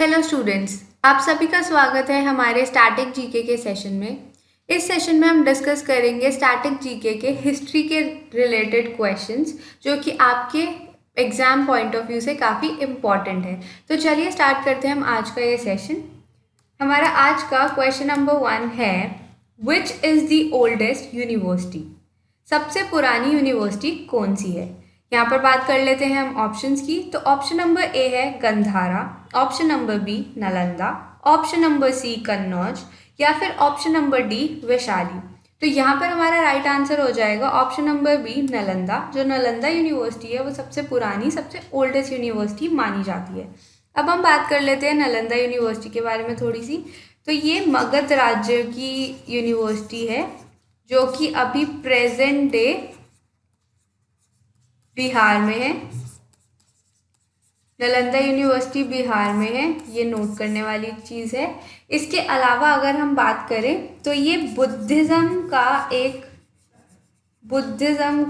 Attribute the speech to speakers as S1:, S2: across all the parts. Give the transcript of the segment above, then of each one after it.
S1: Hello students, आप सभी का स्वागत है हमारे स्टैटिक जीके के सेशन में। इस सेशन में हम डिस्कस करेंगे स्टैटिक जीके के हिस्ट्री के रिलेटेड क्वेश्चंस जो कि आपके एग्जाम पॉइंट ऑफ व्यू से काफ़ी इम्पॉर्टेंट है। तो चलिए स्टार्ट करते हैं हम आज का ये सेशन। हमारा आज का क्वेश्चन नंबर 1 है, which is the oldest university? सबसे पुरानी यूनिवर्सिटी कौन सी है? यहाँ पर बात कर लेते हैं हम ऑप्शंस की। तो ऑप्शन नंबर ए है Gandhara, option number B Nalanda, option number C Kannauj या फिर ऑप्शन नंबर डी वैशाली। तो यहाँ पर हमारा राइट आंसर हो जाएगा ऑप्शन नंबर बी नालंदा। जो नालंदा यूनिवर्सिटी है वो सबसे पुरानी, सबसे ओल्डेस्ट यूनिवर्सिटी मानी जाती है। अब हम बात कर लेते हैं नालंदा यूनिवर्सिटी के बारे में थोड़ी सी। तो ये मगध राज्य की यूनिवर्सिटी है जो कि अभी प्रेजेंट डे बिहार में है। नालंदा यूनिवर्सिटी बिहार में है, ये नोट करने वाली चीज़ है। इसके अलावा अगर हम बात करें तो ये बुद्धिज़्म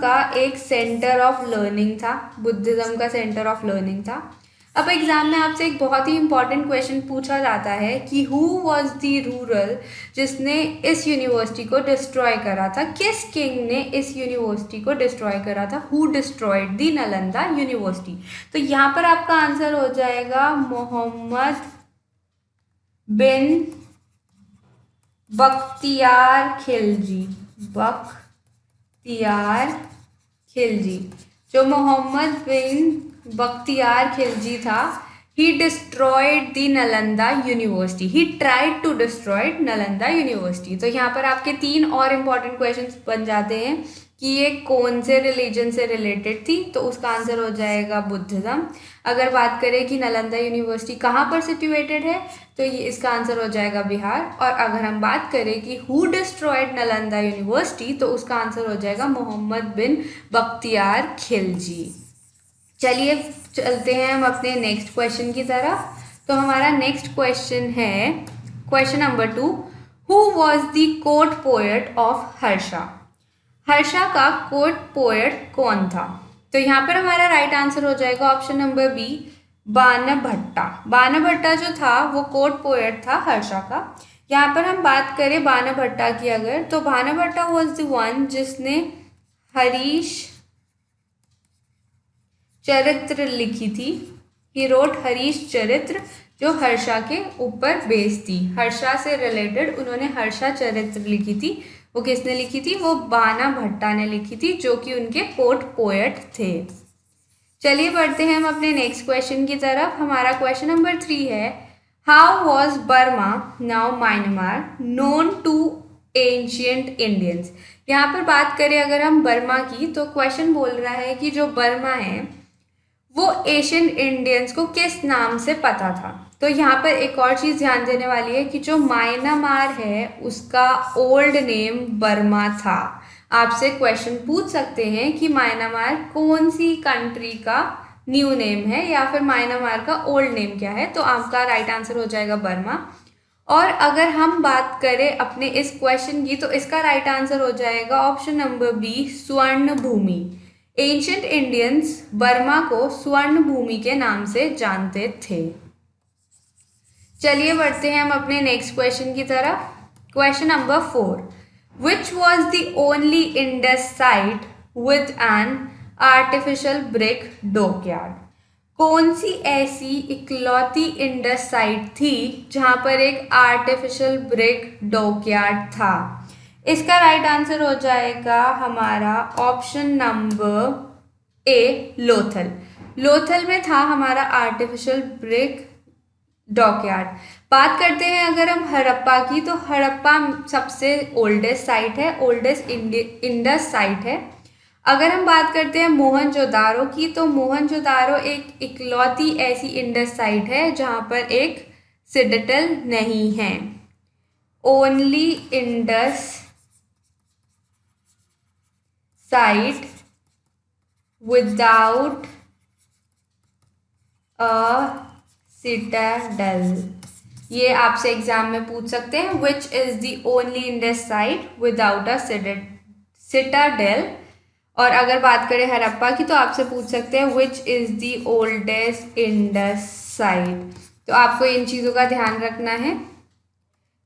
S1: का एक सेंटर ऑफ लर्निंग था। बुद्धिज़्म का सेंटर ऑफ लर्निंग था। अब एग्जाम में आपसे एक बहुत ही इंपॉर्टेंट क्वेश्चन पूछा जाता है कि हु वाज द रूरल जिसने इस यूनिवर्सिटी को डिस्ट्रॉय करा था? किस किंग ने इस यूनिवर्सिटी को डिस्ट्रॉय करा था? Who destroyed the Nalanda University? तो यहाँ पर आपका आंसर हो जाएगा मोहम्मद बिन बख्तियार खिलजी। जो मोहम्मद बिन बख्तियार खिलजी था, he destroyed the Nalanda University. He tried to destroyed Nalanda University. तो यहाँ पर आपके 3 और इम्पॉर्टेंट क्वेश्चंस बन जाते हैं कि ये कौन से रिलीजन से रिलेटेड थी। तो उसका आंसर हो जाएगा बुद्धिज्म। अगर बात करें कि नालंदा यूनिवर्सिटी कहाँ पर सिचुएटेड है, तो ये इसका आंसर हो जाएगा बिहार। और अगर हम बात करें कि हु डिस्ट्रॉयड नालंदा यूनिवर्सिटी, तो उसका आंसर हो जाएगा मोहम्मद बिन बख्तियार खिलजी। चलिए चलते हैं हम अपने नेक्स्ट क्वेश्चन की तरफ। तो हमारा नेक्स्ट क्वेश्चन है question number 2, who was the court poet of Harsha? Harsha का कोर्ट पोएट कौन था? तो यहाँ पर हमारा राइट आंसर हो जाएगा ऑप्शन नंबर बी बाणभट्टा। बाणभट्टा जो था वो कोर्ट पोएट था हर्षा का। यहाँ पर हम बात करें बाणभट्टा की अगर, तो बाणभट्टा वॉज द वन जिसने हरीश चरित्र लिखी थी। ही रोट हरीश चरित्र, जो हर्षा के ऊपर बेस्ड थी। हर्षा से रिलेटेड उन्होंने हर्षा चरित्र लिखी थी। वो किसने लिखी थी? वो बाणभट्टा ने लिखी थी, जो कि उनके कोर्ट पोएट थे। चलिए बढ़ते हैं हम अपने नेक्स्ट क्वेश्चन की तरफ। हमारा क्वेश्चन नंबर 3 है, how was Burma now Myanmar known to ancient Indians? यहाँ पर बात करें अगर हम बर्मा की, तो क्वेश्चन बोल रहा है कि जो बर्मा है वो एशियन इंडियंस को किस नाम से पता था। तो यहाँ पर एक और चीज़ ध्यान देने वाली है कि जो म्यांमार है उसका ओल्ड नेम बर्मा था। आपसे क्वेश्चन पूछ सकते हैं कि म्यांमार कौन सी कंट्री का न्यू नेम है या फिर म्यांमार का ओल्ड नेम क्या है। तो आपका राइट आंसर हो जाएगा बर्मा। और अगर हम बात करें अपने इस क्वेश्चन की, तो इसका राइट आंसर हो जाएगा ऑप्शन नंबर बी स्वर्ण भूमि। एंशियंट इंडियंस बर्मा को स्वर्ण भूमि के नाम से जानते थे। चलिए बढ़ते हैं हम अपने नेक्स्ट क्वेश्चन की तरफ। Question number 4, which was the only Indus site with an artificial brick dockyard? कौन सी ऐसी इकलौती इंडस साइट थी जहां पर एक आर्टिफिशियल ब्रिक डॉकयार्ड था? इसका राइट आंसर हो जाएगा हमारा ऑप्शन नंबर ए लोथल। लोथल में था हमारा आर्टिफिशियल ब्रिक डॉकयार्ड। बात करते हैं अगर हम हड़प्पा की, तो हड़प्पा सबसे ओल्डेस्ट साइट है, ओल्डेस्ट इंडस साइट है। अगर हम बात करते हैं मोहनजोदारो की, तो मोहनजोदारो एक इकलौती ऐसी इंडस साइट है जहां पर एक सिटाडेल नहीं है। Only Indus site without a Citadel. ये आपसे एग्जाम में पूछ सकते हैं, विच is the only Indus site without a Citadel. और अगर बात करें हड़प्पा की, तो आपसे पूछ सकते हैं विच is the oldest Indus site. तो आपको इन चीज़ों का ध्यान रखना है।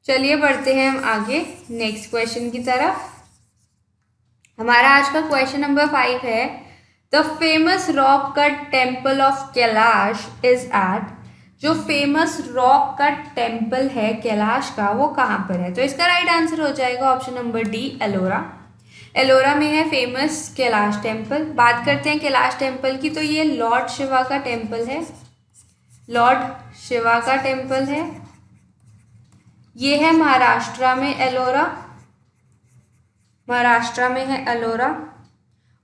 S1: चलिए बढ़ते हैं हम आगे नेक्स्ट क्वेश्चन की तरफ। हमारा आज का क्वेश्चन नंबर 5 है, the famous rock cut temple of Kailash is at. जो फेमस रॉक कट टेम्पल है कैलाश का, वो कहाँ पर है? तो इसका राइट आंसर हो जाएगा option number D, Ellora. Ellora में है फेमस कैलाश टेम्पल। बात करते हैं कैलाश टेम्पल की, तो ये लॉर्ड शिवा का टेम्पल है, लॉर्ड शिवा का टेम्पल है। ये है महाराष्ट्र में एलोरा, महाराष्ट्र में है एलोरा।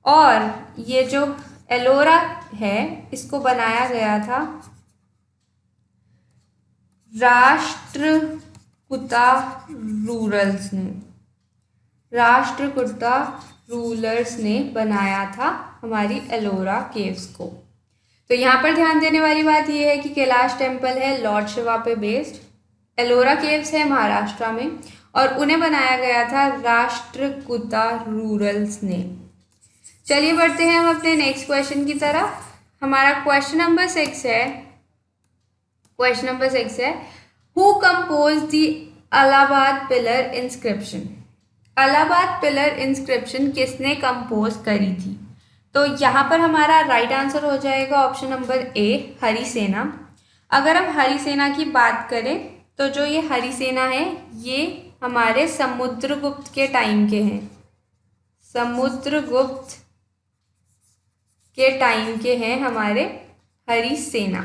S1: और ये जो एलोरा है इसको बनाया गया था राष्ट्रकूटा रूलर्स ने, राष्ट्रकूटा रूलर्स ने बनाया था हमारी एलोरा केव्स को। तो यहाँ पर ध्यान देने वाली बात यह है कि कैलाश टेम्पल है लॉर्ड शिवा पे बेस्ड, एलोरा केव्स है महाराष्ट्र में, और उन्हें बनाया गया था राष्ट्रकूटा रूलर्स ने। चलिए बढ़ते हैं हम अपने नेक्स्ट क्वेश्चन की तरफ। हमारा क्वेश्चन नंबर 6 है, क्वेश्चन नंबर 6 है, who compose the Allahabad pillar inscription. Allahabad pillar inscription किसने कंपोज करी थी? तो यहाँ पर हमारा राइट आंसर हो जाएगा ऑप्शन नंबर ए, हरिसेना। अगर हम हरिसेना की बात करें तो जो ये हरिसेना है ये हमारे समुद्रगुप्त के टाइम के हैं, समुद्रगुप्त के टाइम के हैं हमारे हरिसेना।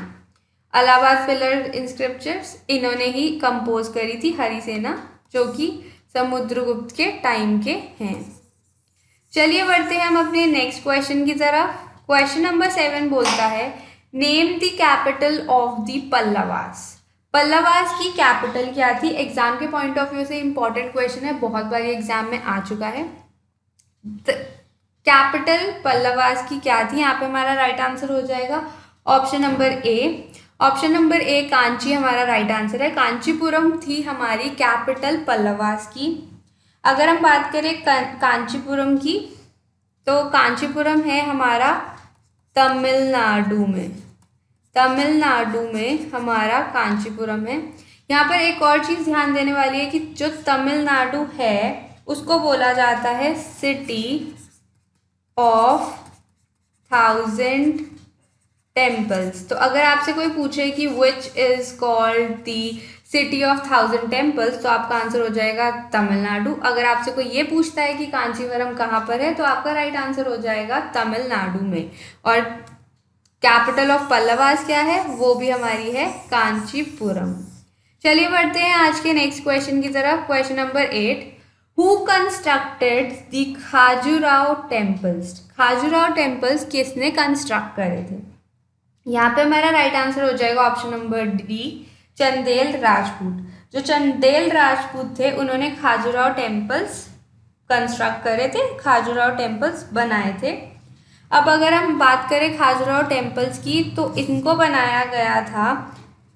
S1: अलाहाबाद पिलर इंस्क्रिप्शंस इन्होंने ही कंपोज करी थी, हरिसेना, जो कि समुद्रगुप्त के टाइम के हैं। चलिए बढ़ते हैं हम अपने नेक्स्ट क्वेश्चन की तरफ। क्वेश्चन नंबर 7 बोलता है, name the capital of the Pallavas. Pallavas की कैपिटल क्या थी? एग्जाम के पॉइंट ऑफ व्यू से इंपॉर्टेंट क्वेश्चन है, बहुत बार एग्जाम में आ चुका है। कैपिटल पल्लवास की क्या थी? यहाँ पे हमारा राइट आंसर हो जाएगा ऑप्शन नंबर ए। ऑप्शन नंबर ए कांची हमारा राइट आंसर है। कांचीपुरम थी हमारी कैपिटल पल्लवास की। अगर हम बात करें कांचीपुरम की, तो कांचीपुरम है हमारा तमिलनाडु में, तमिलनाडु में हमारा कांचीपुरम है। यहाँ पर एक और चीज़ ध्यान देने वाली है कि जो तमिलनाडु है उसको बोला जाता है सिटी ऑफ 1000 टेम्पल्स। तो अगर आपसे कोई पूछे कि which is called the city of 1000 temples, तो आपका आंसर हो जाएगा तमिलनाडु। अगर आपसे कोई ये पूछता है कि कांचीपुरम कहाँ पर है, तो आपका राइट आंसर हो जाएगा तमिलनाडु में। और कैपिटल ऑफ पल्लवास क्या है? वो भी हमारी है कांचीपुरम। चलिए बढ़ते हैं आज के नेक्स्ट क्वेश्चन की तरफ। Question number 8, who constructed the Khajuraho temples. Khajuraho temples किसने कंस्ट्रक्ट करे थे? यहाँ पे हमारा राइट आंसर हो जाएगा option number D, Chandel Rajput. जो चंदेल राजपूत थे उन्होंने खाजुराहो टेम्पल्स कंस्ट्रक्ट करे थे, खाजुराहो टेम्पल्स बनाए थे। अब अगर हम बात करें खाजुराहो टेम्पल्स की, तो इनको बनाया गया था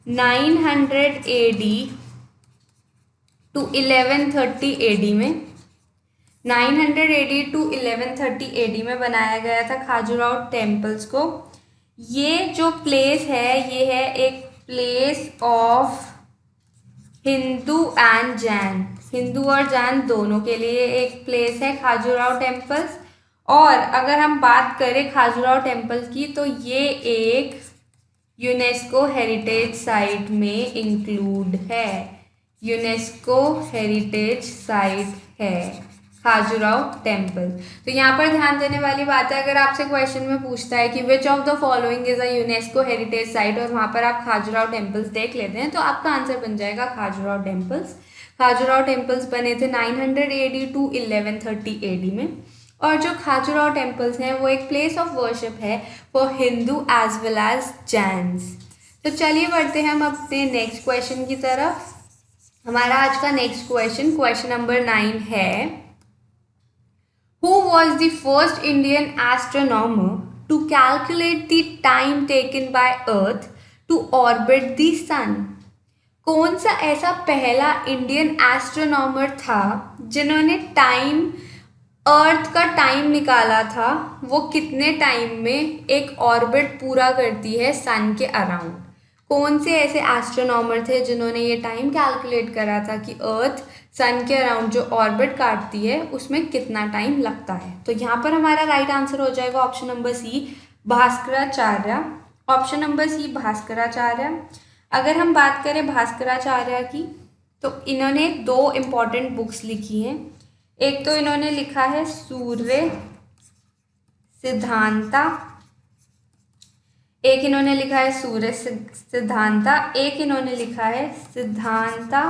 S1: 900 AD टू 1130 AD में। 900 AD टू 1130 AD में बनाया गया था खाजुराहो टेम्पल्स को। ये जो प्लेस है ये है एक place of Hindu and Jain, Hindu और जैन दोनों के लिए एक प्लेस है खाजुराहो टेम्पल्स। और अगर हम बात करें खाजुराहो टेम्पल्स की, तो ये एक यूनेस्को हेरिटेज साइट में इंक्लूड है, यूनेस्को हेरिटेज साइट है खाजुराहो टेम्पल। तो यहाँ पर ध्यान देने वाली बात है, अगर आपसे क्वेश्चन में पूछता है कि which of the following is a UNESCO heritage site, और वहाँ पर आप खाजुराहो टेम्पल्स देख लेते हैं, तो आपका आंसर बन जाएगा खाजुराहो टेम्पल्स। खाजुराहो टेम्पल्स बने थे 900 AD टू 1130 AD में। और जो खाजुराहो टेम्पल्स हैं वो एक प्लेस ऑफ वर्शिप है for Hindu as well as Jains. तो चलिए बढ़ते हैं हम अपने नेक्स्ट क्वेश्चन की तरफ। हमारा आज का नेक्स्ट क्वेश्चन, क्वेश्चन नंबर 9 है, Who was the first Indian astronomer to calculate the time taken by Earth to orbit the sun? कौन सा ऐसा पहला इंडियन एस्ट्रोनॉमर था जिन्होंने टाइम, अर्थ का टाइम निकाला था, वो कितने टाइम में एक ऑर्बिट पूरा करती है सन के अराउंड? कौन से ऐसे एस्ट्रोनॉमर थे जिन्होंने ये टाइम कैलकुलेट करा था कि अर्थ सन के अराउंड जो ऑर्बिट काटती है उसमें कितना टाइम लगता है। तो यहाँ पर हमारा राइट आंसर हो जाएगा option number C, Bhaskaracharya. Option number C, Bhaskaracharya. अगर हम बात करें भास्कराचार्य की, तो इन्होंने 2 इम्पॉर्टेंट बुक्स लिखी हैं। एक तो इन्होंने लिखा है सूर्य सिद्धांता, एक इन्होंने लिखा है सूर्य सिद्धांता, एक इन्होंने लिखा है सिद्धांता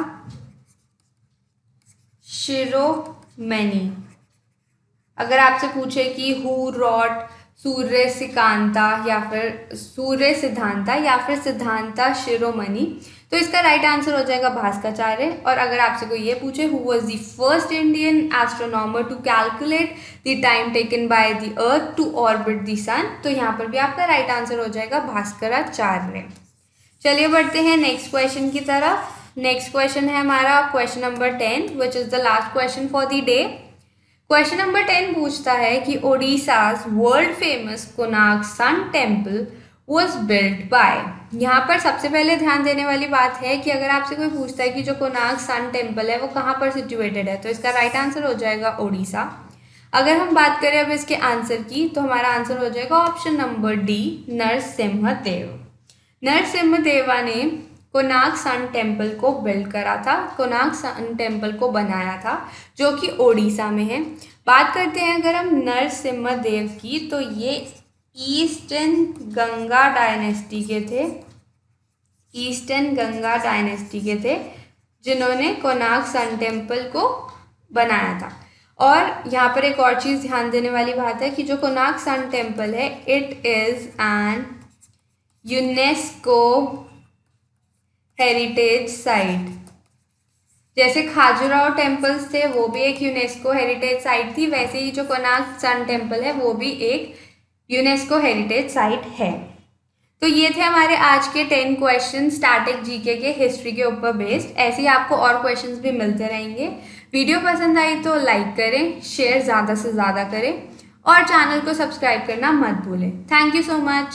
S1: शिरोमणि। अगर आपसे पूछे कि हु रॉट सूर्य सिकांता या फिर सूर्य सिद्धांता या फिर सिद्धांता शिरोमणि, तो इसका राइट आंसर हो जाएगा भास्कराचार्य। और अगर आपसे कोई ये पूछे who was the first Indian astronomer to calculate the time taken by the earth to orbit the sun, तो यहाँ पर भी आपका राइट आंसर हो जाएगा भास्कराचार्य। चलिए बढ़ते हैं नेक्स्ट क्वेश्चन की तरफ। नेक्स्ट क्वेश्चन है हमारा question number 10 which is the last question for the day. Question number 10 पूछता है कि Odisha's world famous Konark sun temple was built by. यहाँ पर सबसे पहले ध्यान देने वाली बात है कि अगर आपसे कोई पूछता है कि जो कोणार्क सन टेम्पल है वो कहाँ पर सिचुएटेड है, तो इसका राइट आंसर हो जाएगा ओडिशा। अगर हम बात करें अब इसके आंसर की, तो हमारा आंसर हो जाएगा ऑप्शन नंबर डी, नरसिम्हदेव। नरसिम्हदेवा ने कोणार्क सन टेम्पल को बिल्ड करा था, कोणार्क सन टेम्पल को बनाया था, जो कि ओडिशा में है। बात करते हैं अगर हम नरसिम्हदेव की, तो ये ईस्टर्न गंगा डायनेस्टी के थे, ईस्टर्न गंगा डायनेस्टी के थे जिन्होंने कोणार्क सन टेम्पल को बनाया था। और यहाँ पर एक और चीज़ ध्यान देने वाली बात है कि जो कोणार्क सन टेम्पल है it is an UNESCO heritage site. जैसे खाजुराहो टेम्पल्स थे वो भी एक यूनेस्को हेरिटेज साइट थी, वैसे ही जो कोणार्क सन टेम्पल है वो भी एक यूनेस्को हेरिटेज साइट है। तो ये थे हमारे आज के 10 क्वेश्चन स्टैटिक जीके के हिस्ट्री के ऊपर बेस्ड। ऐसे ही आपको और क्वेश्चंस भी मिलते रहेंगे। वीडियो पसंद आई तो लाइक करें, शेयर ज़्यादा से ज़्यादा करें और चैनल को सब्सक्राइब करना मत भूलें। Thank you so much.